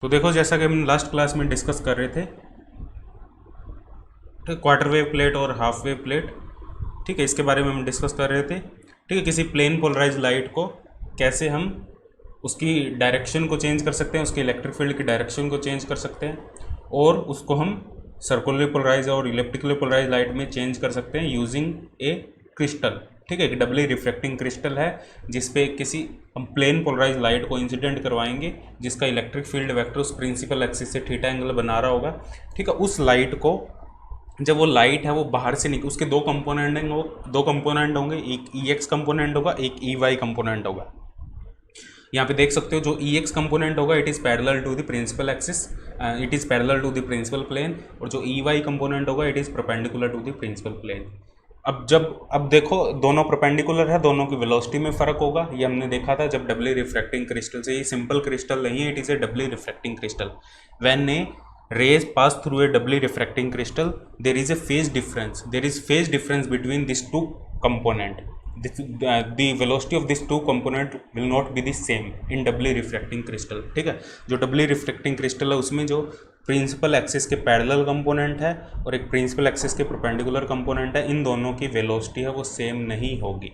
तो देखो, जैसा कि हम लास्ट क्लास में डिस्कस कर रहे थे, ठीक, क्वार्टर वेव प्लेट और हाफ वेव प्लेट, ठीक है, इसके बारे में हम डिस्कस कर रहे थे। ठीक है, किसी प्लेन पोलराइज लाइट को कैसे हम उसकी डायरेक्शन को चेंज कर सकते हैं, उसके इलेक्ट्रिक फील्ड की डायरेक्शन को चेंज कर सकते हैं, और उसको हम सर्कुलरली पोलराइज और इलेक्ट्रिकली पोलराइज लाइट में चेंज कर सकते हैं यूजिंग ए क्रिस्टल। ठीक है, एक डबली रिफ्लेक्टिंग क्रिस्टल है जिसपे किसी हम प्लेन पोलराइज लाइट को इंसिडेंट करवाएंगे, जिसका इलेक्ट्रिक फील्ड वेक्टर उस प्रिंसिपल एक्सिस से थीटा एंगल बना रहा होगा। ठीक है, उस लाइट को जब वो लाइट है वो बाहर से निकल, उसके दो कंपोनेंट हैं, वो दो कंपोनेंट होंगे, एक ई एक्स कंपोनेंट होगा, एक ई वाई कंपोनेंट होगा। यहाँ पे देख सकते हो जो ई एक्स कंपोनेंट होगा it is parallel to the principal axis, it is parallel to the principal plane, और जो ई वाई कंपोनेंट होगा it is perpendicular to the principal plane. अब देखो दोनों परपेंडिकुलर है, दोनों की वेलोसिटी में फ़र्क होगा। ये हमने देखा था जब डबली रिफ्रैक्टिंग क्रिस्टल से, ये सिंपल क्रिस्टल नहीं है, it is a doubly refracting crystal. When a rays pass through a doubly refracting crystal, there is a phase difference, there is phase difference between these two component. The velocity of these two component will not be the same in doubly refracting crystal। ठीक है, जो doubly refracting crystal है उसमें जो principal axis के parallel component है और एक प्रिंसिपल एक्सिस के परपेंडिकुलर कंपोनेंट है, इन दोनों की वेलोसिटी है वो सेम नहीं होगी।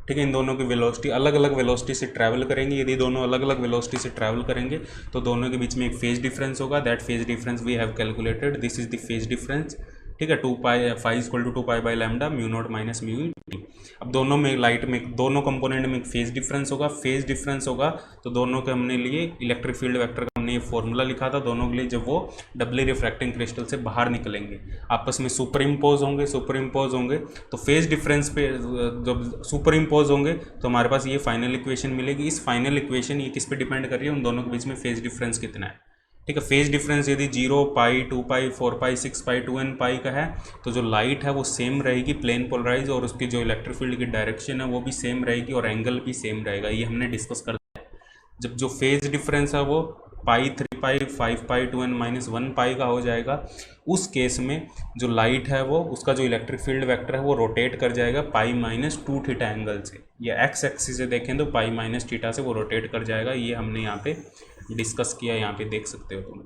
ठीक है, इन दोनों की वेलोसिटी अलग अलग वेलोसिटी से ट्रैवल करेंगे। यदि दोनों अलग अलग वेलोसिटी से ट्रैवल करेंगे तो दोनों के बीच में एक फेज डिफरेंस होगा। That phase difference we have calculated, this is the phase difference. ठीक है, 2 pi phi equal to 2 pi by lambda mu not minus mu T. अब दोनों में लाइट में दोनों कंपोनेंट में एक फेज डिफरेंस होगा। फेज डिफरेंस होगा तो दोनों के हमने लिए इलेक्ट्रिक फील्ड वेक्टर का हमने ये फॉर्मूला लिखा था दोनों के लिए, जब वो डबली रिफ्रैक्टिंग क्रिस्टल से बाहर निकलेंगे आपस में सुपर इम्पोज होंगे तो फेज डिफरेंस पे जब सुपर इम्पोज होंगे तो हमारे पास ये फाइनल इक्वेशन मिलेगी। इस फाइनल इक्वेशन ये किस पे डिपेंड कर रही है, उन दोनों के बीच में फेज डिफरेंस कितना है। ठीक है, फेज डिफरेंस यदि 0 पाई 2 पाई 4 पाई 6 पाई 2n पाई का है तो जो लाइट है वो सेम रहेगी प्लेन पोलराइज, और उसकी जो इलेक्ट्रिक फील्ड की डायरेक्शन है वो भी सेम रहेगी और एंगल भी सेम रहेगा। ये हमने डिस्कस कर दिया है। जब जो फेज डिफरेंस है वो पाई 3 पाई 5 पाई 2n माइनस 1 पाई का हो जाएगा, उस केस में जो लाइट है वो उसका जो इलेक्ट्रिक फील्ड वेक्टर है वो रोटेट कर जाएगा पाई माइनस 2 थीटा एंगल से, या एक्स एक्सिस से देखें तो पाई माइनस थीटा से वो रोटेट कर जाएगा। ये हमने यहाँ पे डिस्कस किया, यहाँ पे देख सकते हो तुम।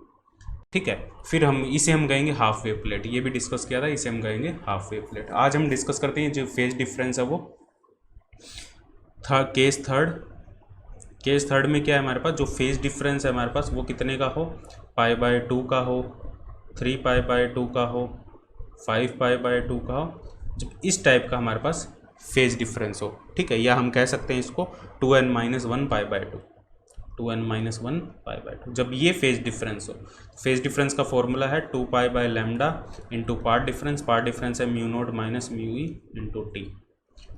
ठीक है, फिर इसे हम कहेंगे हाफ वेव प्लेट, ये भी डिस्कस किया था, इसे हम कहेंगे हाफ वेव प्लेट। आज हम डिस्कस करते हैं जो फेज डिफरेंस है वो था केस थर्ड में क्या है हमारे पास, जो फेज डिफरेंस है हमारे पास वो कितने का हो, पाई बाय 2 का हो, 3 पाई बाय 2 का हो, 5 पाई बाय 2 का हो, जब इस टाइप का हमारे पास फेज डिफरेंस हो। ठीक है, या हम कह सकते हैं इसको 2n minus 1 pi by 2, 2n minus 1 pi by 2, जब ये फेज डिफरेंस हो। फेज डिफरेंस का फॉर्मूला है 2 pi by lambda into path difference है mu naught minus mu E into T,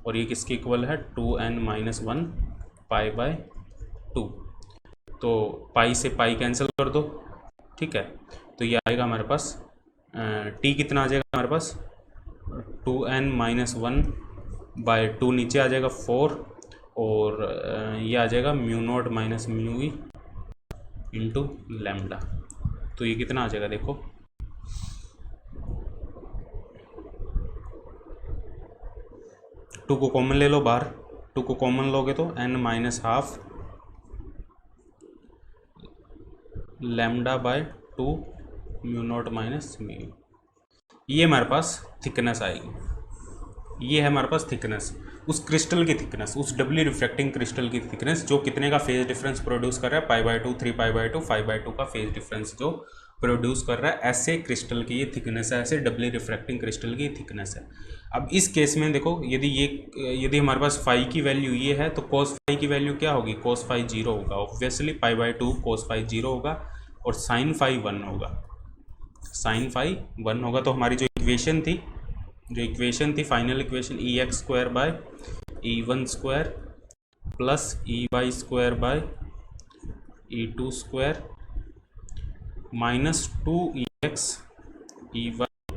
और ये किसके इक्वल है 2n माइनस 1 पाई बाय 2। तो पाई से पाई कैंसिल कर दो। ठीक है, तो ये आएगा हमारे पास टी कितना आ जाएगा हमारे पास 2n माइनस 1 बाय 2, नीचे आ जाएगा 4, और ये आ जाएगा mu naught minus mu E into lambda. तो ये कितना आ जाएगा देखो, टू को कॉमन ले लो बाहर, 2 को कॉमन लोगे तो n minus half lambda by 2 mu not minus mu. ये हमारे पास थिकनेस आएगी, ये है हमारे पास थिकनेस, उस क्रिस्टल की थिकनेस, उस डबली रिफ्रैक्टिंग क्रिस्टल की थिकनेस जो कितने का फेज डिफरेंस प्रोड्यूस कर रहा है, pi by 2, 3 pi by 2, 5 by 2 का फेज डिफरेंस जो प्रोड्यूस कर रहा है, ऐसे क्रिस्टल की ये थिकनेस है, ऐसे डबली रिफ्रैक्टिंग क्रिस्टल की थिकनेस है। अब इस केस में देखो, यदि हमारे पास फाई की वैल्यू ये है तो कोस फाई की वैल्यू क्या होगी, कोस फाई 0 होगा obviously, pi by 2 cos phi 0 होगा, और साइन फाई 1 होगा, साइन फाई 1 होगा। तो हमारी जो इक्वेशन थी final equation E X square by E one square plus E Y square by E two square minus 2 E x E Y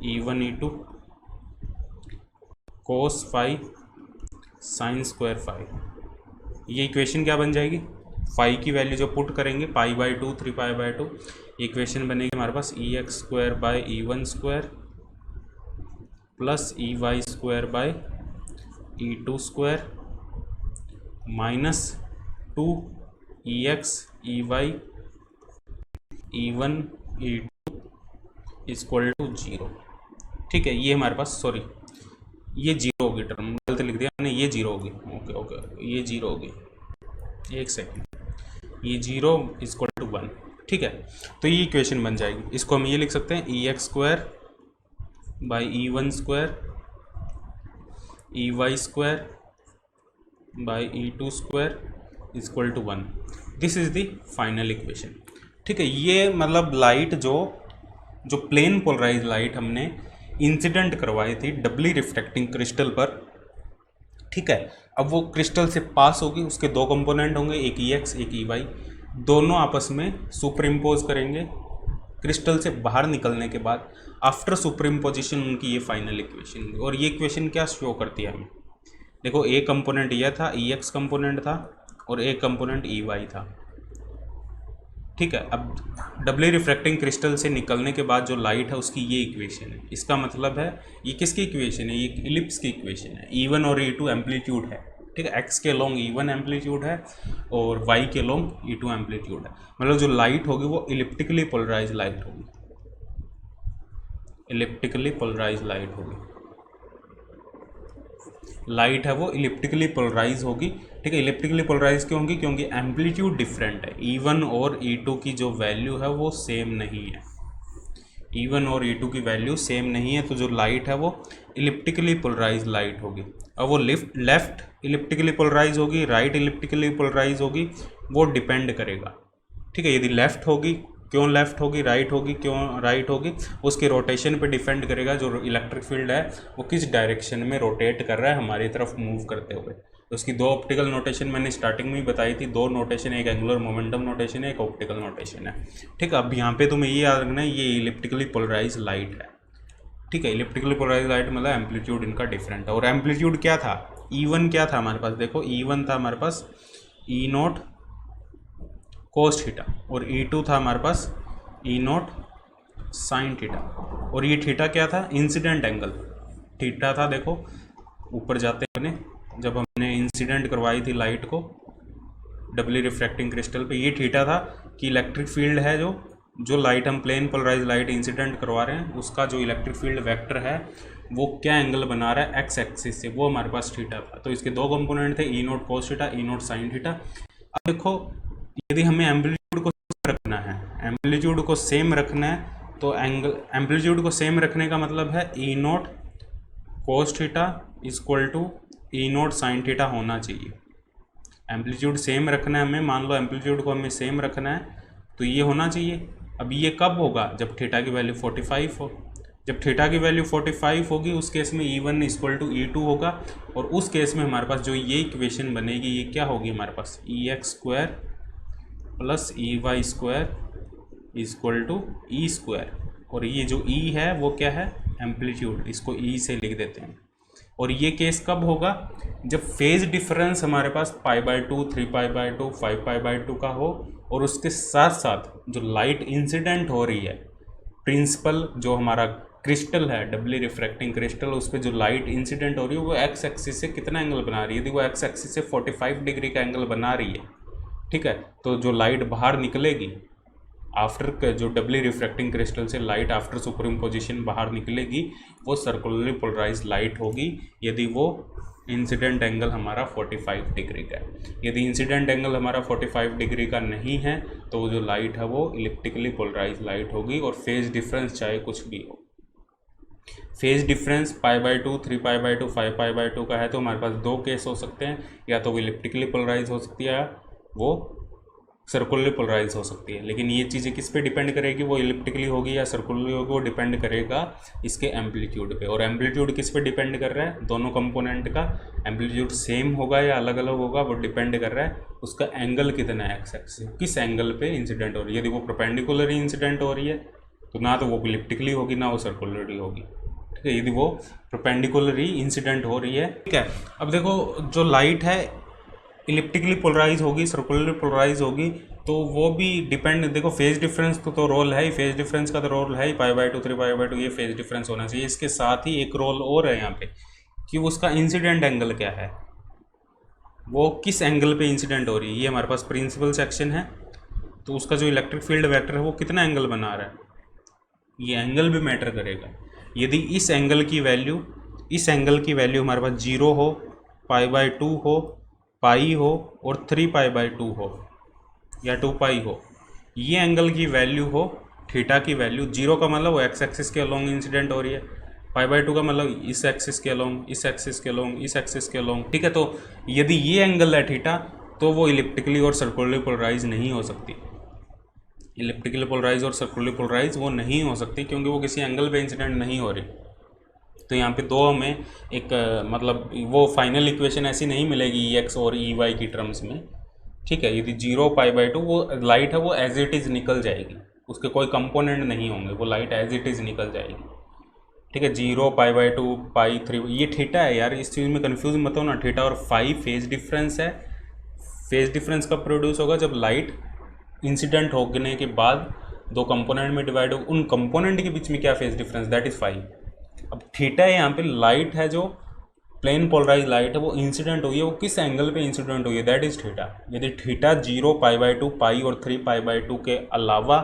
E one E two cos phi sine square phi, ये equation क्या बन जाएगी, phi की value जो put करेंगे pi by 2, 3 pi by 2, equation बनेगी हमारे पास E X square by E one square plus E Y square by E two square minus 2 E x E y E1 E2 equal to 0। ठीक है, ये हमारे पास, sorry ये 0 होगी, टर्म गलत लिख दिया मैंने, ये 0 होगी। ओके ओके, ये 0 होगी, एक सेकेंड, ये 0 इक्वल टू 1। ठीक है, तो ये इक्वेशन बन जाएगी। इसको हम ये लिख सकते हैं EX² by E1² EY² by E2² equal to 1। This is the final equation. ठीक है, ये मतलब लाइट जो प्लेन पोलराइज लाइट हमने इंसिडेंट करवाई थी डबली रिफ्रैक्टिंग क्रिस्टल पर। ठीक है, अब वो क्रिस्टल से पास होगी, उसके दो कंपोनेंट होंगे, एक EX एक EY, दोनों आपस में सुपर इम्पोज करेंगे। क्रिस्टल से बाहर निकलने के बाद आफ्टर सुपर इम्पोजिशन उनकी ये फाइनल इक्वेशन होगी। और ये इक्वेशन क्या शो करती है हमें, देखो एक कंपोनेंट यह था, EX कंपोनेंट था, और एक कंपोनेंट EY था। ठीक है, अब डबली रिफ्रैक्टिंग क्रिस्टल से निकलने के बाद जो लाइट है उसकी ये इक्वेशन है। इसका मतलब है ये किसकी इक्वेशन है, ये इलिप्स की इक्वेशन है। E1 और E2 एम्पलीट्यूड है। ठीक है, एक्स के लॉन्ग E1 एम्पलीट्यूड है और Y के लॉन्ग E2 एम्पलीट्यूड है। मतलब जो लाइट होगी वो इलिप्टिकली पोलराइज लाइट होगी, इलिप्टिकली पोलराइज लाइट होगी। लाइट है वो इलिप्टिकली पोलराइज होगी। ठीक है, इलिप्टिकली पोलराइज क्यों होगी, क्योंकि एम्पलीट्यूड डिफरेंट है। E1 और E2 की जो वैल्यू है वो सेम नहीं है, E1 और E2 की वैल्यू सेम नहीं है, तो जो लाइट है वो इलिप्टिकली पोलराइज लाइट होगी। अब वो लेफ्ट इलिप्टिकली पोलराइज होगी, राइट इलिप्टिकली पोलराइज होगी, वो डिपेंड करेगा। ठीक है, यदि लेफ्ट होगी क्यों लेफ्ट होगी, राइट होगी क्यों राइट होगी, उसके रोटेशन पे डिपेंड करेगा। जो इलेक्ट्रिक फील्ड है वो किस डायरेक्शन में रोटेट कर रहा है हमारी तरफ मूव करते हुए। तो उसकी दो ऑप्टिकल नोटेशन मैंने स्टार्टिंग में ही बताई थी, दो नोटेशन, एक एंगुलर मोमेंटम नोटेशन है, एक ऑप्टिकल नोटेशन है। ठीक है, अब यहाँ पे तुम्हें ये याद रखना है ये इलिप्टिकली पोलराइज लाइट है। ठीक है, इलिप्टिकली पोलराइज लाइट मतलब एम्पलीट्यूड इनका डिफरेंट है। और एम्पलीट्यूड क्या था, E1 क्या था हमारे पास, देखो E1 था हमारे पास E0 कोस थीटा, और E2 था हमारे पास E0 साइन थीटा। और ये थीटा क्या था, इंसिडेंट एंगल थीटा था। देखो ऊपर जाते हैं, जब हमने इंसिडेंट करवाई थी लाइट को डबली रिफ्रैक्टिंग क्रिस्टल पे, ये थीटा था कि इलेक्ट्रिक फील्ड है जो लाइट हम प्लेन पोलराइज लाइट इंसिडेंट करवा रहे हैं उसका जो इलेक्ट्रिक फील्ड वेक्टर है वो क्या एंगल बना रहा है एक्स एक्सिस से, वो हमारे पास थीटा था। तो इसके दो कंपोनेंट थे, E0 cos theta, E0 sine theta. अब देखो यदि हमें एम्पलीट्यूड को रखना है, एम्पलीट्यूड को सेम रखना है, तो एंगल एम्पलीट्यूड को सेम रखने का मतलब है E0 cos theta equal to E0 sine theta होना चाहिए। एम्पलीट्यूड सेम रखना है हमें, मान लो एम्पलीट्यूड को हमें सेम रखना है तो ये होना चाहिए। अब ये कब होगा, जब थीटा की वैल्यू 45 हो। जब थीटा की वैल्यू 45 होगी उस केस में E1 इक्वल टू E2 होगा, और उस केस में हमारे पास जो ये इक्वेशन बनेगी ये क्या होगी हमारे पास, EX² plus EY² equal to E²। और ये जो E है वो क्या है, एम्पलीट्यूड, इसको E से लिख देते हैं। और ये केस कब होगा, जब फेज डिफरेंस हमारे पास π/2, 3π/2, 5π/2 का हो, और उसके साथ साथ जो लाइट इंसिडेंट हो रही है, प्रिंसिपल जो हमारा क्रिस्टल है डबली रिफ्रैक्टिंग क्रिस्टल, उस पर जो लाइट इंसिडेंट हो रही है वो एक्स एक्सिस से कितना एंगल बना रही है, यदि वो एक्स एक्सिस से 45 डिग्री का एंगल बना रही है। ठीक है, तो जो लाइट बाहर निकलेगी आफ्टर, जो डबली रिफ्रैक्टिंग क्रिस्टल से लाइट आफ्टर सुपर इम्पोजिशन बाहर निकलेगी वो सर्कुलरली पोलराइज लाइट होगी, यदि वो इंसिडेंट एंगल हमारा 45 डिग्री का है। यदि इंसिडेंट एंगल हमारा 45 डिग्री का नहीं है तो जो लाइट है वो इलिप्टिकली पोलराइज लाइट होगी। और फेज डिफरेंस चाहे कुछ भी हो, फेज डिफरेंस π/2, 3π/2, 5π/2 का है तो हमारे पास दो केस हो सकते हैं, या तो वो इलिप्टिकली पोलराइज हो सकती है या वो सर्कुलरली पोलराइज हो सकती है। लेकिन ये चीज़ें किस पे डिपेंड करेगी, वो इलिप्टिकली होगी या सर्कुलरली होगी, वो डिपेंड करेगा इसके एम्पलीट्यूड पे। और एम्पलीट्यूड किस पे डिपेंड कर रहा है, दोनों कंपोनेंट का एम्पलीट्यूड सेम होगा या अलग अलग होगा, वो डिपेंड कर रहा है उसका एंगल कितना है, एक्स एक्सिस किस एंगल पे इंसिडेंट हो रही है। यदि वो परपेंडिकुलरली इंसिडेंट हो रही है तो ना तो वो इलिप्टिकली होगी ना वो सर्कुलरली होगी। ठीक है, यदि वो परपेंडिकुलरली इंसिडेंट हो रही है। ठीक है, अब देखो जो लाइट है इलिप्टिकली पोलराइज होगी, सर्कुलरली पोलराइज होगी, तो वो भी डिपेंड, देखो फेज डिफरेंस तो रोल है ही, फेज डिफरेंस का तो रोल है ही, π/2, 3π/2 ये फेज डिफरेंस होना चाहिए। इसके साथ ही एक रोल और है यहाँ पे कि उसका इंसिडेंट एंगल क्या है, वो किस एंगल पे इंसिडेंट हो रही है। ये हमारे पास प्रिंसिपल सेक्शन है, तो उसका जो इलेक्ट्रिक फील्ड वेक्टर है वो कितना एंगल बना रहा है, ये एंगल भी मैटर करेगा। यदि इस एंगल की वैल्यू हमारे पास 0 हो, π/2 हो, पाई हो और 3π/2 हो या 2π हो, ये एंगल की वैल्यू हो, थीटा की वैल्यू, 0 का मतलब वो एक्स एक्सिस के अलोंग इंसिडेंट हो रही है, π/2 का मतलब इस एक्सिस के अलोंग, इस एक्सिस के अलोंग, इस एक्सिस के अलोंग, ठीक है। तो यदि ये एंगल है थीटा, तो वो इलिप्टिकली और सर्कुलरली पोलराइज नहीं हो सकती। इलिप्टिकली पोलराइज और सर्कुलरली पोलराइज वो नहीं हो सकती, क्योंकि वो किसी एंगल पे इंसिडेंट नहीं हो रही। तो यहाँ पे दो हमें एक मतलब वो फाइनल इक्वेशन ऐसी नहीं मिलेगी एक्स और ई वाई की टर्म्स में, ठीक है। यदि 0 π/2 वो लाइट है वो एज इट इज़ निकल जाएगी, उसके कोई कंपोनेंट नहीं होंगे, वो लाइट एज इट इज़ निकल जाएगी, ठीक है। 0 π/2 π3 ये थीटा है यार, इस चीज़ में कंफ्यूज मत हो ना। थीटा और फाई फेज डिफरेंस है। फेज डिफरेंस कब प्रोड्यूस होगा, जब लाइट इंसिडेंट होने के बाद दो कंपोनेंट में डिवाइड हो, उन कंपोनेंट के बीच में क्या phase difference, that is phi. अब थीटा है यहाँ पे लाइट है, जो प्लेन पोलराइज लाइट है वो इंसिडेंट हुई है, वो किस एंगल पे इंसिडेंट हुई है, दैट इज थीटा। यदि थीटा 0 π/2 पाई और 3π/2 के अलावा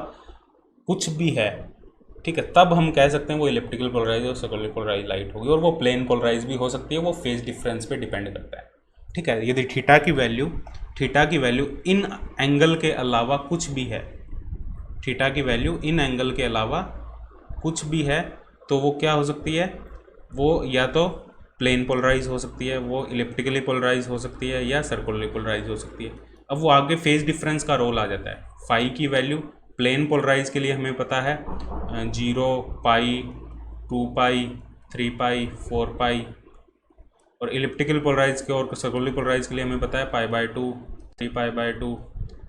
कुछ भी है, ठीक है, तब हम कह सकते हैं वो इलिप्टिकल पोलराइज और सर्कुलर पोलराइज लाइट होगी, और वो प्लेन पोलराइज भी हो सकती है, वो फेज डिफरेंस पे डिपेंड करता है, ठीक है। यदि थीटा की वैल्यू इन एंगल के अलावा कुछ भी है, थीटा की वैल्यू इन एंगल के अलावा कुछ भी है, तो वो क्या हो सकती है, वो या तो प्लेन पोलराइज हो सकती है, वो इलिप्टिकली पोलराइज हो सकती है, या सर्कुलरली पोलराइज हो सकती है। अब वो आगे फेज डिफरेंस का रोल आ जाता है। फाई की वैल्यू प्लेन पोलराइज के लिए हमें पता है 0 पाई 2π 3π 4π, और इलिप्टिकल पोलराइज के और सर्कुलरली पोलराइज के लिए हमें पता है π/2 3π/2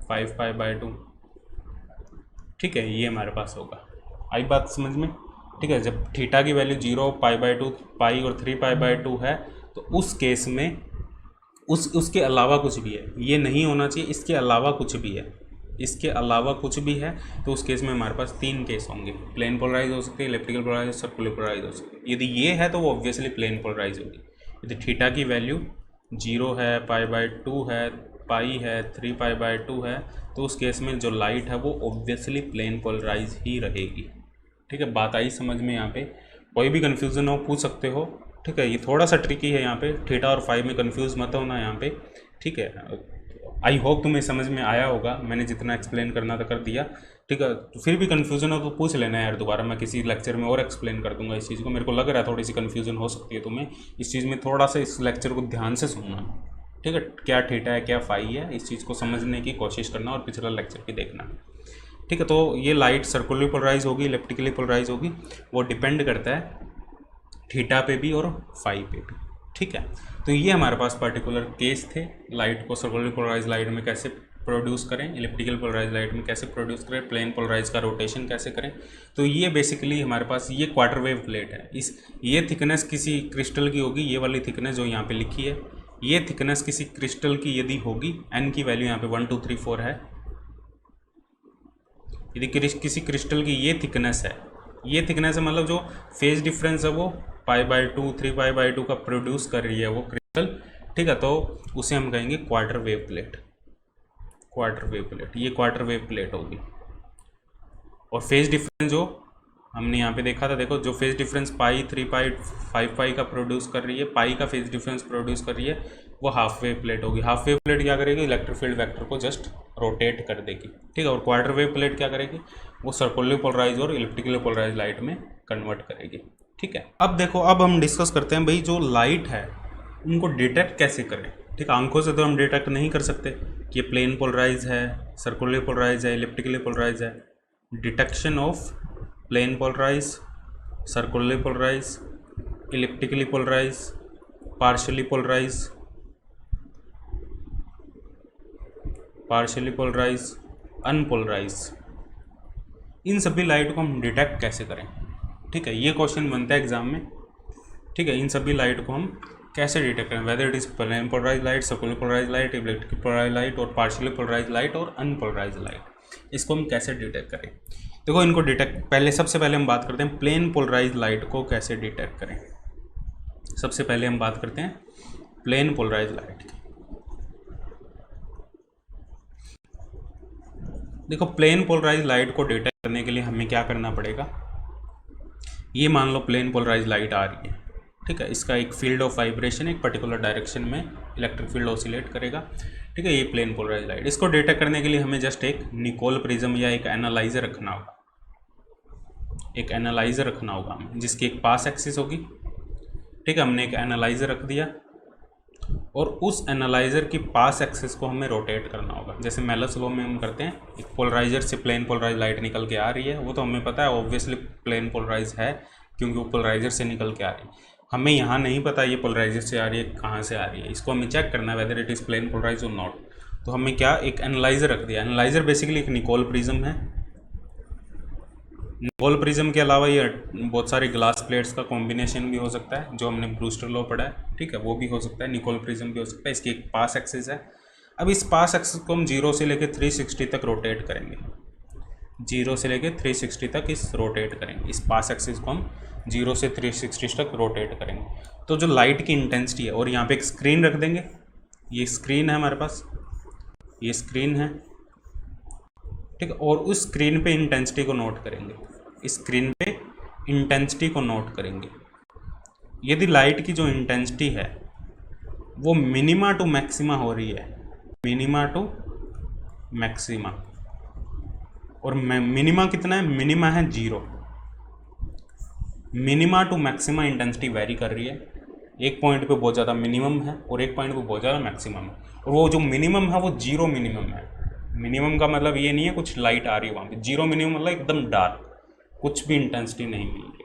5π/2, ठीक है। ये हमारे पास होगा। आई बात समझ में, ठीक है। जब थीटा की वैल्यू 0 π/2 पाई और 3π/2 है, तो उस केस में उसके अलावा कुछ भी है, ये नहीं होना चाहिए, इसके अलावा कुछ भी है, इसके अलावा कुछ भी है, तो उस केस में हमारे पास 3 केस होंगे। प्लेन पोलराइज हो सकती है, इलेक्ट्रिकल पोलराइज, सर्कुलर पोलराइज हो सकती है। यदि ये है तो वो ऑब्वियसली प्लेन पोलराइज होगी। यदि थीटा की वैल्यू 0 है, π/2 है, पाई है, 3π/2 है, तो उस केस में जो लाइट है वो ऑब्वियसली प्लेन पोलराइज ही रहेगी, ठीक है। बात आई समझ में। यहाँ पे कोई भी कन्फ्यूज़न हो पूछ सकते हो, ठीक है। ये थोड़ा सा ट्रिकी है, यहाँ पे थीटा और फाई में कन्फ्यूज़ मत होना यहाँ पे, ठीक है। आई होप तुम्हें समझ में आया होगा, मैंने जितना एक्सप्लेन करना था कर दिया, ठीक है। तो फिर भी कन्फ्यूज़न हो तो पूछ लेना यार दोबारा, मैं किसी लेक्चर में और एक्सप्लेन कर दूंगा इस चीज़ को। मेरे को लग रहा है थोड़ी सी कन्फ्यूज़न हो सकती है तुम्हें इस चीज़ में, थोड़ा सा इस लेक्चर को ध्यान से सुनना, ठीक है। क्या थीटा है क्या फाई है, इस चीज़ को समझने की कोशिश करना और पिछला लेक्चर भी देखना, ठीक है। तो ये लाइट सर्कुलरली पोलराइज होगी, इलेप्टिकली पोलराइज होगी, वो डिपेंड करता है थीटा पे भी और फाई पे भी, ठीक है। तो ये हमारे पास पर्टिकुलर केस थे, लाइट को सर्कुलरली पोलराइज लाइट में कैसे प्रोड्यूस करें, इलेप्टिकल पोलराइज लाइट में कैसे प्रोड्यूस करें, प्लेन पोलराइज का रोटेशन कैसे करें। तो ये बेसिकली हमारे पास ये क्वार्टर वेव प्लेट है। ये थिकनेस किसी क्रिस्टल की होगी, ये वाली थिकनेस जो यहाँ पे लिखी है, ये थिकनेस किसी क्रिस्टल की यदि होगी, एन की वैल्यू यहाँ पे 1 2 3 4 है। यदि किसी क्रिस्टल की ये थिकनेस है, मतलब जो फेज डिफरेंस है वो π/2 3π/2 का प्रोड्यूस कर रही है वो क्रिस्टल, ठीक है। तो उसे हम कहेंगे क्वार्टर वेव प्लेट, ये क्वार्टर वेव प्लेट होगी। और फेज डिफरेंस जो हमने यहाँ पे देखा था, देखो जो फेज डिफरेंस पाई 3π 5π का प्रोड्यूस कर रही है, पाई का फेज डिफरेंस प्रोड्यूस कर रही है, वो हाफ वेव प्लेट होगी। हाफ वेव प्लेट क्या करेगी, इलेक्ट्रिक फील्ड वेक्टर को जस्ट रोटेट कर देगी, ठीक है। और क्वार्टर वेव प्लेट क्या करेगी, वो सर्कुलरली पोलराइज और इलेक्ट्रिकली पोलराइज लाइट में कन्वर्ट करेगी, ठीक है। अब देखो, अब हम डिस्कस करते हैं भाई जो लाइट है उनको डिटेक्ट कैसे करें, ठीक है। आंखों से तो हम डिटेक्ट नहीं कर सकते कि ये प्लेन पोलराइज है, सर्कुलरली पोलराइज है, इलेक्ट्रिकली पोलराइज है। Detection of plane polarise, circularly polarise, elliptically polarise, partially polarise, unpolarise, इन सभी लाइट को हम डिटेक्ट कैसे करें, ठीक है। ये क्वेश्चन बनता है एग्जाम में, ठीक है। इन सभी लाइट को हम कैसे डिटेक्ट करें, whether it is plane polarise light, circular polarise light, electrical polarise light, और पार्शियली पोलराइज लाइट, और अनपोलराइज लाइट, इसको हम कैसे डिटेक्ट करें। देखो इनको डिटेक्ट सबसे पहले हम बात करते हैं प्लेन पोलराइज लाइट को कैसे डिटेक्ट करें। सबसे पहले हम बात करते हैं प्लेन पोलराइज लाइट की। देखो प्लेन पोलराइज लाइट को डिटेक्ट करने के लिए हमें क्या करना पड़ेगा, ये मान लो प्लेन पोलराइज लाइट आ रही है, ठीक है, इसका एक फील्ड ऑफ वाइब्रेशन एक पर्टिकुलर डायरेक्शन में इलेक्ट्रिक फील्ड ऑसिलेट करेगा, ठीक है, ये प्लेन पोलराइज लाइट। इसको डिटेक्ट करने के लिए हमें जस्ट एक निकोल प्रिज्म या एक एनालाइजर रखना होगा, एक एनालाइजर रखना होगा हमें, जिसकी एक पास एक्सिस होगी, ठीक है। हमने एक एनालाइजर रख दिया और उस एनालाइजर की पास एक्सिस को हमें रोटेट करना होगा, जैसे मेलस लॉ में हम करते हैं। एक पोलराइजर से प्लेन पोलराइज लाइट निकल के आ रही है, वो तो हमें पता है ऑब्वियसली प्लेन पोलराइज है, क्योंकि वो पोलराइजर से निकल के आ रही है। हमें यहाँ नहीं पता ये पोलराइजर से आ रही है कहाँ से आ रही है, इसको हमें चेक करना है whether it is plane polarise और नॉट। तो हमें क्या, एक एनालाइजर रख दिया। एनालाइजर बेसिकली एक निकोल प्रिज्म है। निकोल प्रिज्म के अलावा ये बहुत सारे ग्लास प्लेट्स का कॉम्बिनेशन भी हो सकता है, जो हमने ब्रूस्टर लॉ पढ़ा है, ठीक है, वो भी हो सकता है। निकोल प्रिज्म भी हो सकता है। इसकी एक पास एक्सिस है। अब इस पास एक्सिस को हम 0 से लेकर 360 तक रोटेट करेंगे, 0 से लेकर 360 तक इस रोटेट करेंगे। इस पास एक्सिस को हम 0 से 360 तक रोटेट करेंगे। तो जो लाइट की इंटेंसिटी है, और यहाँ पे एक स्क्रीन रख देंगे, ये स्क्रीन है हमारे पास, ये स्क्रीन है, ठीक है, और उस स्क्रीन पे इंटेंसिटी को नोट करेंगे, इस स्क्रीन पे इंटेंसिटी को नोट करेंगे। यदि लाइट की जो इंटेंसिटी है वो मिनिमा टू मैक्सिमा हो रही है, मिनिमा टू मैक्सिमा, और मिनिमा कितना है, मिनिमा है 0, minima to maxima intensity vary कर रही है। एक पॉइंट पे बहुत ज़्यादा मिनिमम है और एक पॉइंट पे बहुत ज़्यादा मैक्सिमम है, और वो जो मिनिमम है वो 0 मिनिमम है। मिनिमम का मतलब ये नहीं है कुछ लाइट आ रही है वहाँ पे, 0 मिनिमम मतलब एकदम डार्क, कुछ भी इंटेंसिटी नहीं मिल रही।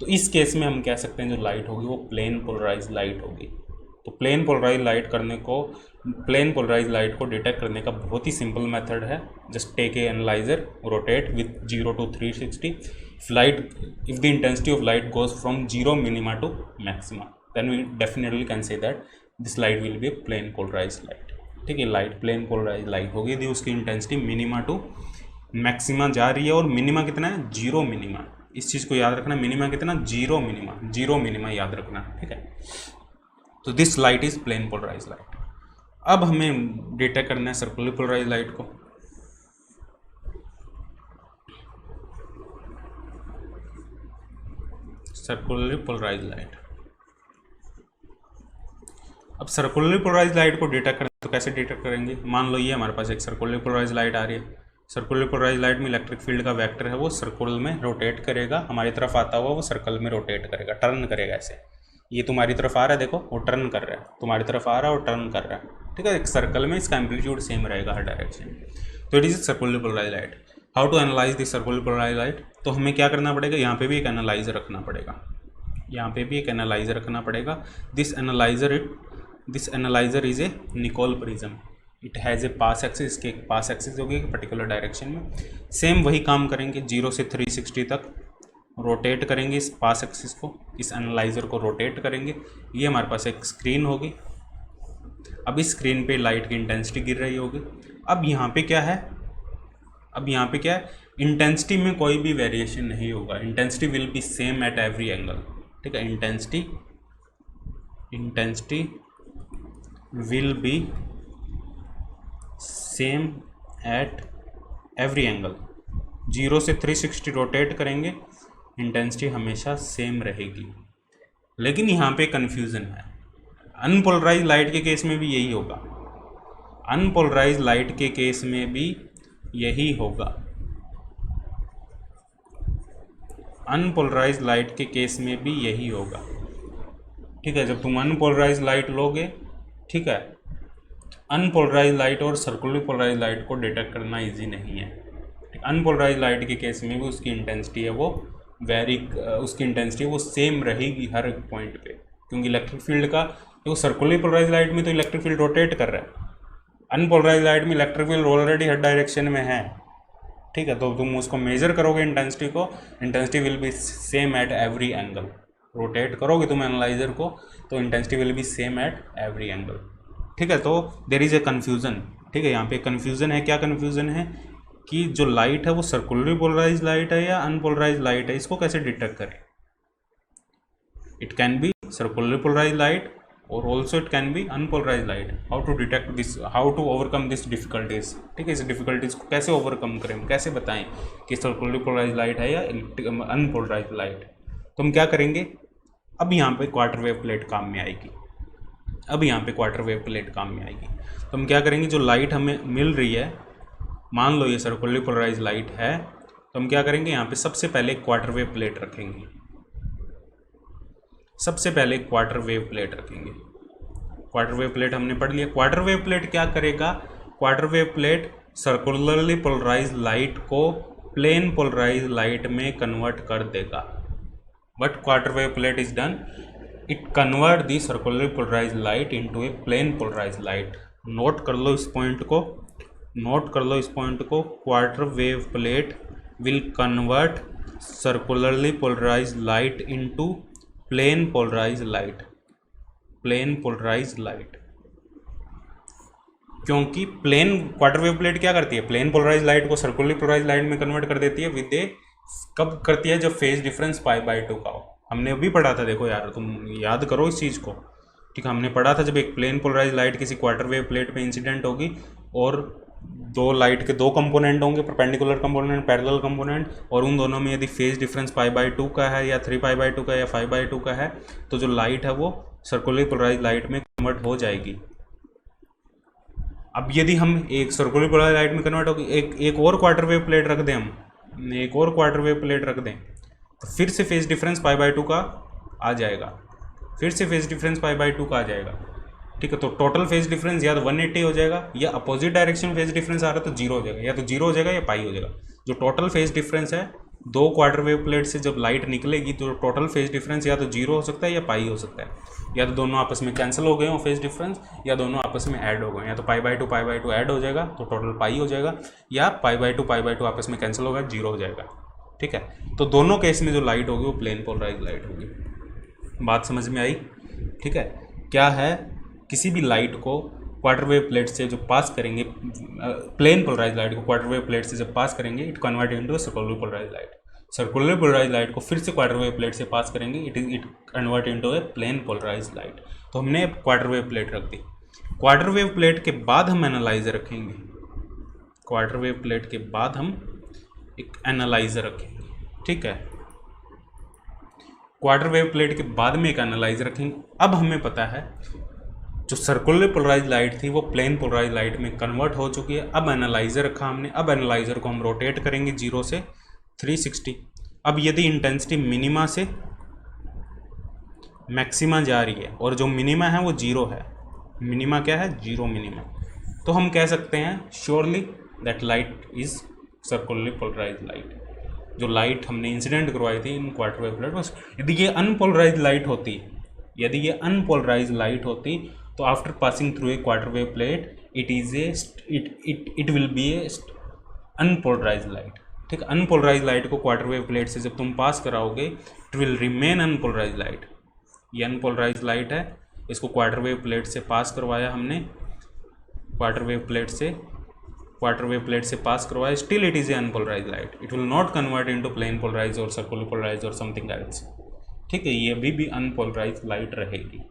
तो इस केस में हम कह सकते हैं जो लाइट होगी वो प्लेन पोलराइज लाइट होगी। तो प्लेन पोलराइज लाइट को डिटेक्ट करने का बहुत ही सिंपल मेथड है, just take a analyser, rotate with 0 to 360। If the intensity of light goes from 0 minima to maxima, then we definitely can say that this light will be a plane polarized light, ठीक है। Light plane polarise light होगी यदि उसकी intensity minima to maxima जा रही है, और minima कितना है, 0 मिनिमा। इस चीज़ को याद रखना, मिनिमा कितना, 0 मिनिमा, 0 मिनिमा याद रखना, ठीक है। तो this light is plane polarise light. अब हमें डिटेक्ट करना है सर्कुलर पोलराइज लाइट को। सर्कुलर पोलराइज लाइट, अब सर्कुलर पोलराइज लाइट को डिटेक्ट करें तो कैसे डिटेक्ट करेंगे। मान लो ये हमारे पास एक सर्कुलर पोलराइज लाइट आ रही है। सर्कुलर पोलराइज लाइट में इलेक्ट्रिक फील्ड का वेक्टर है वो सर्कुलर में रोटेट करेगा, हमारी तरफ आता हुआ वो सर्कल में रोटेट करेगा, टर्न करेगा ऐसे। ये तुम्हारी तरफ आ रहा है, देखो वो टर्न कर रहा है, तुम्हारी तरफ आ रहा है और टर्न कर रहा है, ठीक है। एक सर्कल में इसका एम्पलीट्यूड सेम रहेगा हर डायरेक्शन। तो it is circular polarise light. How to analyse this circular polarise light, तो हमें क्या करना पड़ेगा, यहाँ पे भी एक एनालाइजर रखना पड़ेगा, यहाँ पे भी एक एनालाइजर रखना पड़ेगा। This analyser is a Nicol prism, it has a pass axis, इसके एक पास एक्सिस होगी एक पर्टिकुलर डायरेक्शन में। सेम वही काम करेंगे, 0 से 360 तक रोटेट करेंगे इस पास एक्सिस को, इस एनालाइजर को रोटेट करेंगे। ये हमारे पास एक स्क्रीन होगी। अब इस स्क्रीन पे लाइट की इंटेंसिटी गिर रही होगी। अब यहाँ पे क्या है, इंटेंसिटी में कोई भी वेरिएशन नहीं होगा, intensity will be same at every angle, ठीक है। Intensity will be same at every angle. 0 से 360 रोटेट करेंगे, इंटेंसिटी हमेशा सेम रहेगी। लेकिन यहाँ पे कन्फ्यूज़न है, अनपोलराइज लाइट के केस में भी यही होगा, अनपोलराइज लाइट के केस में भी यही होगा, अनपोलराइज लाइट के केस में भी यही होगा, ठीक है। जब तुम अनपोलराइज लाइट लोगे, ठीक है, अनपोलराइज लाइट और सर्कुलर पोलराइज लाइट को डिटेक्ट करना इजी नहीं है। अनपोलराइज लाइट के केस में भी उसकी इंटेंसिटी है वो उसकी इंटेंसिटी वो सेम रहेगी हर एक पॉइंट पे, क्योंकि इलेक्ट्रिक फील्ड का जो सर्कुलर पोलराइज लाइट में तो इलेक्ट्रिक फील्ड रोटेट कर रहा है, अनपोलराइज लाइट में इलेक्ट्रिक फील्ड ऑलरेडी हर डायरेक्शन में है, ठीक है। तो तुम उसको मेजर करोगे इंटेंसिटी को, intensity will be same at every angle. Rotate करोगे तुम एनालाइजर को तो intensity will be same at every angle, ठीक है। तो देयर इज ए कन्फ्यूज़न, ठीक है। यहाँ पे कन्फ्यूज़न है, क्या कन्फ्यूज़न है कि जो लाइट है वो सर्कुलर पोलराइज लाइट है या अनपोलराइज लाइट है, इसको कैसे डिटेक्ट करें। It can be circular polarise light और also it can be unpolarise light. How to detect this, how to overcome this difficulties. ठीक है, इस डिफिकल्टीज को कैसे ओवरकम करें, कैसे बताएं कि सर्कुलरली पोलराइज लाइट है या अनपोलराइज लाइट। तो हम क्या करेंगे, अब यहाँ पे क्वार्टर वेव प्लेट काम में आएगी। अब यहाँ पे क्वार्टर वेव प्लेट काम में आएगी। तो हम क्या करेंगे, जो लाइट हमें मिल रही है, मान लो ये सर्कुलरली पोलराइज लाइट है, तो हम क्या करेंगे, यहाँ पे सबसे पहले क्वार्टर वेव प्लेट रखेंगे। सबसे पहले क्वार्टर वेव प्लेट रखेंगे। क्वार्टर वेव प्लेट हमने पढ़ लिया। क्वार्टर वेव प्लेट क्या करेगा, quarter wave plate circularly polarise light को प्लेन पोलराइज लाइट में कन्वर्ट कर देगा। But quarter wave plate is done, it convert the circularly polarise light into a plane polarise light. Note कर लो इस point को, नोट कर लो इस पॉइंट को। Quarter wave plate will convert circularly polarise light into plane polarise light. Plane polarise light, क्योंकि plane quarter wave plate क्या करती है, प्लेन पोलराइज लाइट को सर्कुलरली पोलराइज लाइट में कन्वर्ट कर देती है विद ए, कब करती है, जब फेज डिफरेंस π/2 का हो। हमने अभी पढ़ा था, देखो यार तुम याद करो इस चीज़ को। ठीक है, हमने पढ़ा था जब एक प्लेन पोलराइज लाइट किसी क्वार्टर वेव प्लेट पे इंसिडेंट होगी और दो लाइट के दो कंपोनेंट होंगे, परपेंडिकुलर कंपोनेंट, पैरेलल कंपोनेंट, और उन दोनों में यदि फेज डिफरेंस π/2 का है या 3π/2 का या 5/2 का है, तो जो लाइट है वो सर्कुलरली पोलराइज लाइट में कन्वर्ट हो जाएगी। अब यदि हम एक सर्कुलर पोलराइज लाइट में कन्वर्ट होगी, एक और क्वार्टर वेव प्लेट रख दें, हम एक और क्वार्टर वेव प्लेट रख दें, तो फिर से फेज डिफरेंस π/2 का आ जाएगा, फिर से फेज डिफरेंस π/2 का आ जाएगा। ठीक है, तो टोटल फेज डिफरेंस या तो 180 हो जाएगा, या अपोजिट डायरेक्शन फेज डिफरेंस आ रहा है तो 0 हो जाएगा, या तो 0 हो जाएगा या पाई हो जाएगा। जो टोटल फेज डिफरेंस है दो क्वार्टर वेव प्लेट से जब लाइट निकलेगी, तो टोटल फेज डिफरेंस या तो 0 हो सकता है या पाई हो सकता है, या तो दोनों आपस में कैंसिल हो गए हो फेज डिफरेंस, या दोनों आपस में ऐड हो गए, या तो π/2 ऐड हो जाएगा तो टोटल पाई हो जाएगा, या π/2 आपस में कैंसिल होगा 0 हो जाएगा। ठीक है, तो दोनों केस में जो लाइट होगी वो प्लेन पोलराइज लाइट होगी। बात समझ में आई। ठीक है, क्या है, किसी भी लाइट को क्वार्टर वेव प्लेट से जो पास करेंगे, प्लेन पोलराइज लाइट को क्वार्टर वेव प्लेट से जब पास करेंगे, it convert into circular polarise light. Circular polarise light को फिर से क्वार्टर वेव प्लेट से पास करेंगे, it convert into a plane polarise light. तो हमने क्वार्टर वेव प्लेट रख दी। क्वार्टर वेव प्लेट के बाद हम एनालाइजर रखेंगे। क्वार्टर वेव प्लेट के बाद हम एक एनालाइजर रखेंगे। ठीक है, क्वार्टर वेव प्लेट के बाद में एक एनालाइजर रखेंगे। अब हमें पता है जो सर्कुलर पोलराइज लाइट थी वो प्लेन पोलराइज लाइट में कन्वर्ट हो चुकी है। अब एनालाइजर रखा हमने, अब एनालाइजर को हम रोटेट करेंगे 0 से 360। अब यदि इंटेंसिटी मिनिमा से मैक्सिमा जा रही है और जो मिनिमा है वो 0 है, मिनिमा क्या है, 0 मिनिमा, तो हम कह सकते हैं surely that light is circularly polarise light. जो लाइट हमने इंसिडेंट करवाई थी इन क्वार्टर वेव प्लेट, बस यदि ये अनपोलराइज लाइट होती, यदि ये अनपोलराइज लाइट होती, तो after passing through a quarter wave plate it will be a unpolarise light. ठीक, अनपोलराइज लाइट को क्वार्टर वेव प्लेट से जब तुम पास कराओगे, it will remain unpolarise light. ये अनपोलराइज लाइट है, इसको क्वार्टर वेव प्लेट से पास करवाया हमने, क्वार्टर वेव प्लेट से पास करवाया, still it is a unpolarise light. It will not convert into plane polarise और सर्कुलर पोलराइज और समथिंग एल्स। ठीक है, ये भी अनपोलराइज लाइट रहेगी।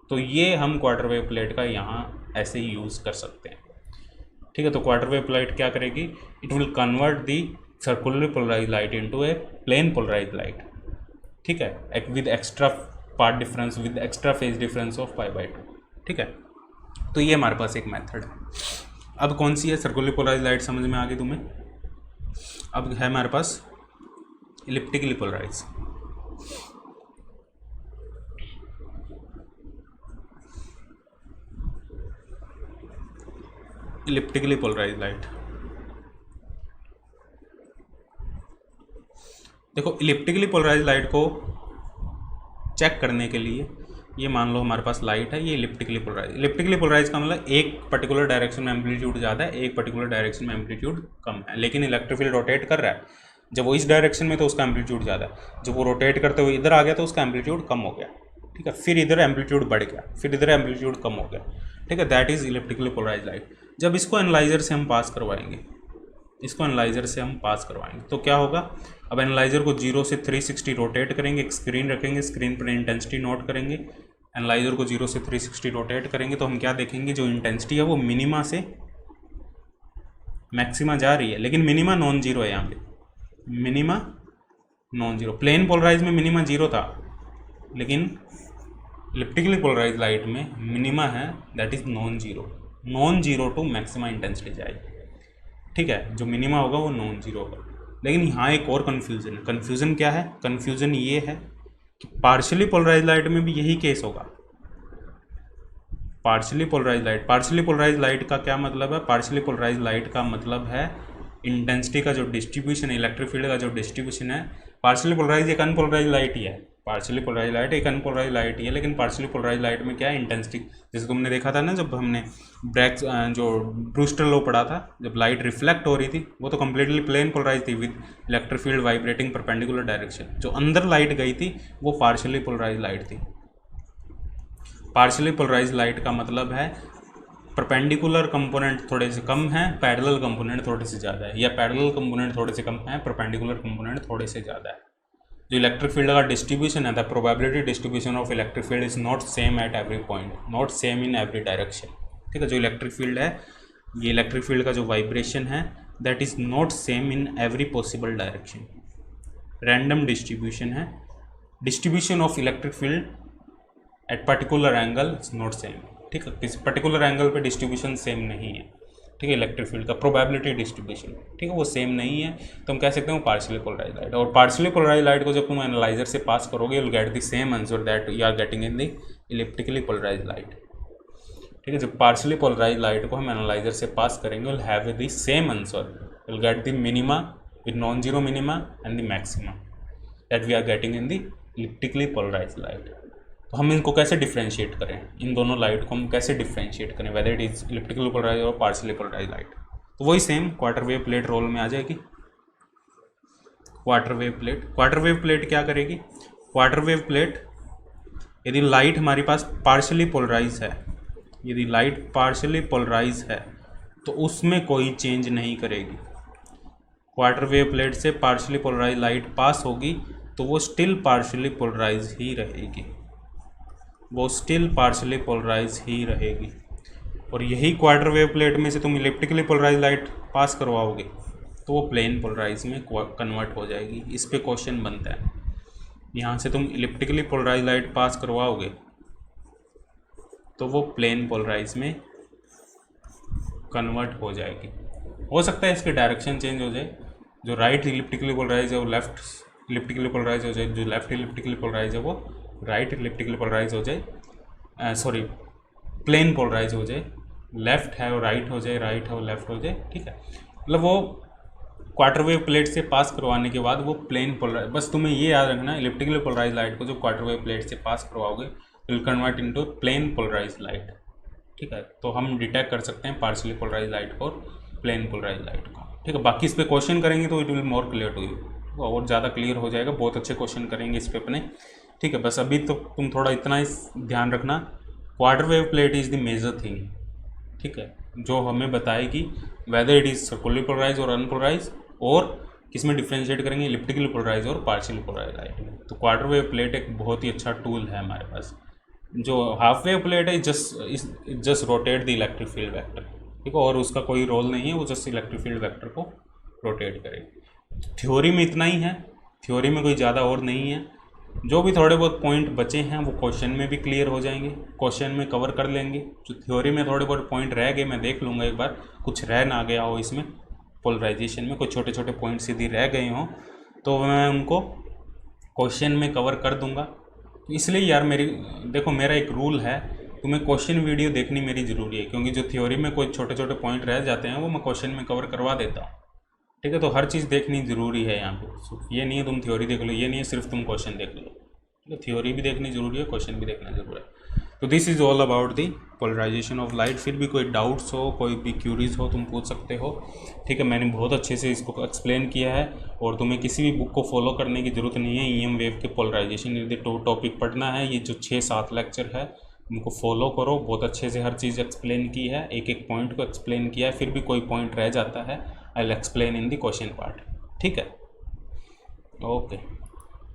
तो ये हम क्वार्टर वेव प्लेट का यहाँ ऐसे ही यूज़ कर सकते हैं। ठीक है, तो क्वार्टर वेव प्लेट क्या करेगी, it will convert the circular polarise light into a plane polarise light. ठीक है, with extra path difference, with extra phase difference of π/2। ठीक है, तो ये हमारे पास एक मेथड है। अब कौन सी है सर्कुलर पोलराइज लाइट, समझ में आ गई तुम्हें। अब है हमारे पास इलिप्टिकली पोलराइज। इलिप्टिकली पोलराइज लाइट, देखो इलिप्टिकली पोलराइज लाइट को चेक करने के लिए, ये मान लो हमारे पास लाइट है, ये इलिप्टिकली पोलराइज का मतलब एक पर्टिकुलर डायरेक्शन में एम्पलीट्यूड ज़्यादा है, एक पर्टिकुलर डायरेक्शन में एम्पलीट्यूड कम है, लेकिन इलेक्ट्रिक फील्ड रोटेट कर रहा है। जब वो इस डायरेक्शन में तो उसका एम्पलीट्यूड ज़्यादा है, जब वो रोटेट करते हुए इधर आ गया तो उसका एम्पलीट्यूड कम हो गया। ठीक है, फिर इधर एम्पलीट्यूड बढ़ गया, फिर इधर एम्पलीट्यूड कम हो गया। ठीक है, दैट इज़ इलिप्टिकली पोलराइज लाइट। जब इसको एनालाइजर से हम पास करवाएंगे, तो क्या होगा, अब एनालाइजर को 0 से 360 रोटेट करेंगे, एक स्क्रीन रखेंगे, स्क्रीन पर इंटेंसिटी नोट करेंगे, एनालाइजर को 0 से 360 रोटेट करेंगे तो हम क्या देखेंगे, जो इंटेंसिटी है वो मिनिमा से मैक्सिमा जा रही है, लेकिन मिनिमा नॉन जीरो है। यहाँ पे minima non zero, plane polarise में मिनिमा जीरो था, लेकिन इलिप्टिकली पोलराइज लाइट में मिनिमा है that is non zero. Non zero to maxima intensity जाएगी, ठीक है, जो मिनिमा होगा वो नॉन जीरो होगा। लेकिन यहाँ एक और कन्फ्यूज़न है। कन्फ्यूज़न क्या है? कन्फ्यूज़न ये है कि पार्शियली पोलराइज लाइट में भी यही केस होगा। पार्शियली पोलराइज लाइट का क्या मतलब है? पार्शियली पोलराइज लाइट का मतलब है इंटेंसिटी का जो डिस्ट्रीब्यूशन है, इलेक्ट्रिक फील्ड का जो डिस्ट्रीब्यूशन है। पार्शियली पोलराइज एक अनपोलराइज लाइट ही है, पार्शियली पोलराइज लाइट एक अनपोलराइज लाइट ही है, लेकिन पार्शियली पोलराइज लाइट में क्या है, इंटेंसिटी, जैसे तुमने देखा था ना जब हमने ब्रैग्स जो ब्रूस्टर लॉ पढ़ा था, जब लाइट रिफ्लेक्ट हो रही थी वो तो कम्प्लीटली प्लेन पोलराइज थी with electric field vibrating perpendicular direction. जो अंदर लाइट गई थी वो पार्शियली पोलराइज लाइट थी। पार्शियली पोलराइज लाइट का मतलब है परपेंडिकुलर कंपोनेंट थोड़े से कम हैं, पैरेलल कंपोनेंट थोड़े से ज़्यादा है, या पैरेलल कंपोनेंट थोड़े से कम हैं, परपेंडिकुलर कंपोनेंट थोड़े से ज़्यादा है। जो इलेक्ट्रिक फील्ड का डिस्ट्रीब्यूशन है, the probability distribution of electric field is not same at every point, not same in every direction. ठीक है, जो इलेक्ट्रिक फील्ड है, ये इलेक्ट्रिक फील्ड का जो वाइब्रेशन है that is not same in every possible direction. Random distribution है, distribution of electric field at particular angle is not same. ठीक है, किसी पर्टिकुलर एंगल पे डिस्ट्रीब्यूशन सेम नहीं है। ठीक है, इलेक्ट्रिक फील्ड का प्रोबेबिलिटी डिस्ट्रीब्यूशन, ठीक है, वो सेम नहीं है, तो हम कह सकते हैं वो पार्शियली पोलराइज लाइट। और पार्शियली पोलराइज लाइट को जब तुम एनालाइजर से पास करोगे, you will get the same answer that you are getting in the elliptically polarise light. ठीक है, जब पार्शियली पोलराइज लाइट को हम एनालाइजर से पास करेंगे, will have the same answer, will get the minima with non zero minima and the maxima that we are getting in the elliptically polarise light. तो हम इनको कैसे डिफ्रेंशिएट करें, इन दोनों लाइट को हम कैसे डिफ्रेंशिएट करें, whether it is elliptically polarise और पार्शियली पोलराइज लाइट। तो वही same quarter wave plate role में आ जाएगी। क्वार्टर वेव प्लेट क्या करेगी? क्वार्टर वेव प्लेट, यदि लाइट हमारे पास पार्शियली पोलराइज है, यदि लाइट पार्शियली पोलराइज है तो उसमें कोई चेंज नहीं करेगी। क्वार्टर वेव प्लेट से पार्शियली पोलराइज लाइट पास होगी तो वो स्टिल पार्शियली पोलराइज ही रहेगी, वो स्टिल पार्शियली पोलराइज ही रहेगी। और यही क्वार्टर वेव प्लेट में से तुम इलिप्टिकली पोलराइज लाइट पास करवाओगे तो वो प्लेन पोलराइज में कन्वर्ट हो जाएगी। इस पे क्वेश्चन बनता है, यहाँ से तुम इलिप्टिकली पोलराइज लाइट पास करवाओगे तो वो प्लेन पोलराइज में कन्वर्ट हो जाएगी। हो सकता है इसके डायरेक्शन चेंज हो जाए, जो राइट इलिप्टिकली पोलराइज है वो लेफ्ट इलिप्टिकली पोलराइज हो जाए, जो लेफ्ट इलिप्टिकली पोलराइज है वो राइट इलिप्टिकली पोलराइज हो जाए, सॉरी प्लेन पोलराइज हो जाए, लेफ्ट है वो राइट हो जाए, राइट है वो लेफ्ट हो जाए। ठीक है, मतलब वो क्वार्टर वेव प्लेट से पास करवाने के बाद वो प्लेन पोलराइज, बस तुम्हें ये याद रखना, इलिप्टिकली पोलराइज लाइट को जो क्वार्टर वेव प्लेट से पास करवाओगे will convert into plane polarise light. ठीक है, तो हम डिटेक्ट कर सकते हैं पार्शियली पोलराइज लाइट को और प्लेन पोलराइज लाइट को। ठीक है, बाकी इस पर क्वेश्चन करेंगे तो it will more clear to you, और ज़्यादा क्लियर हो जाएगा, बहुत अच्छे क्वेश्चन करेंगे इस पे अपने। ठीक है, बस अभी तो तुम थोड़ा इतना ही ध्यान रखना, quarter wave plate is the major thing. ठीक है, जो हमें बताएगी whether it is circularly polarise और अनपोलराइज, और किसमें डिफ्रेंशिएट करेंगे, इलिप्टिकली पोलराइज और पार्शियली पोलराइज लाइट में। तो क्वार्टर वेव प्लेट एक बहुत ही अच्छा टूल है हमारे पास। जो हाफ वेव प्लेट है just rotate the electric field vector. ठीक है, और उसका कोई रोल नहीं है, वो जस्ट इलेक्ट्रिक फील्ड वेक्टर को रोटेट करेगी। थ्योरी में इतना ही है, थ्योरी में कोई ज़्यादा और नहीं है। जो भी थोड़े बहुत पॉइंट बचे हैं वो क्वेश्चन में भी क्लियर हो जाएंगे, क्वेश्चन में कवर कर लेंगे। जो थ्योरी में थोड़े बहुत पॉइंट रह गए मैं देख लूँगा एक बार, कुछ रह ना गया हो इसमें पोलराइजेशन में, कुछ छोटे छोटे पॉइंट्स यदि रह गए हों तो मैं उनको क्वेश्चन में कवर कर दूँगा। तो इसलिए यार देखो मेरा एक रूल है, तुम्हें क्वेश्चन वीडियो देखनी मेरी ज़रूरी है, क्योंकि जो थ्योरी में कोई छोटे छोटे पॉइंट रह जाते हैं वो मैं क्वेश्चन में कवर करवा देता हूँ। ठीक है, तो हर चीज़ देखनी ज़रूरी है यहाँ पे। ये नहीं है तुम थ्योरी देख लो, ये नहीं है सिर्फ तुम क्वेश्चन देख लो। ठीक है, थ्योरी भी देखनी ज़रूरी है, क्वेश्चन भी देखना ज़रूरी है। तो this is all about the polarisation of light. फिर भी कोई डाउट्स हो, कोई भी क्यूरीज हो, तुम पूछ सकते हो। ठीक है, मैंने बहुत अच्छे से इसको एक्सप्लेन किया है, और तुम्हें किसी भी बुक को फॉलो करने की ज़रूरत नहीं है। EM वेव के पोलराइजेशन यदि टॉपिक पढ़ना है, ये जो 6-7 लेक्चर है उनको फॉलो करो। बहुत अच्छे से हर चीज़ एक्सप्लेन की है, एक एक पॉइंट को एक्सप्लेन किया है। फिर भी कोई पॉइंट रह जाता है, I will explain in the question part. ठीक है, ओके।